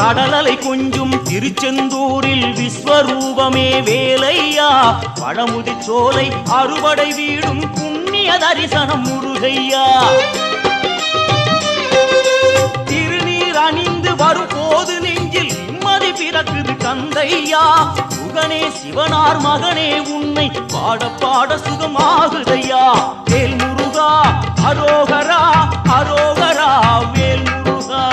கடலலை கொஞ்சும் திருச்செந்தூரில் விஸ்வரூபமே வேலையா பழமுதி சோலை அறுபடை வீடும் புண்ணிய தரிசனம் முருகையா திருநீர் அணிந்து வரும் போது நெஞ்சில் நிம்மதி பிறக்குது கந்தையா முகனே சிவனார் மகனே உன்னை பாட பாட சுகமாகுதையா வேல் முருகா அரோகரா அரோகரா வேல் முருகா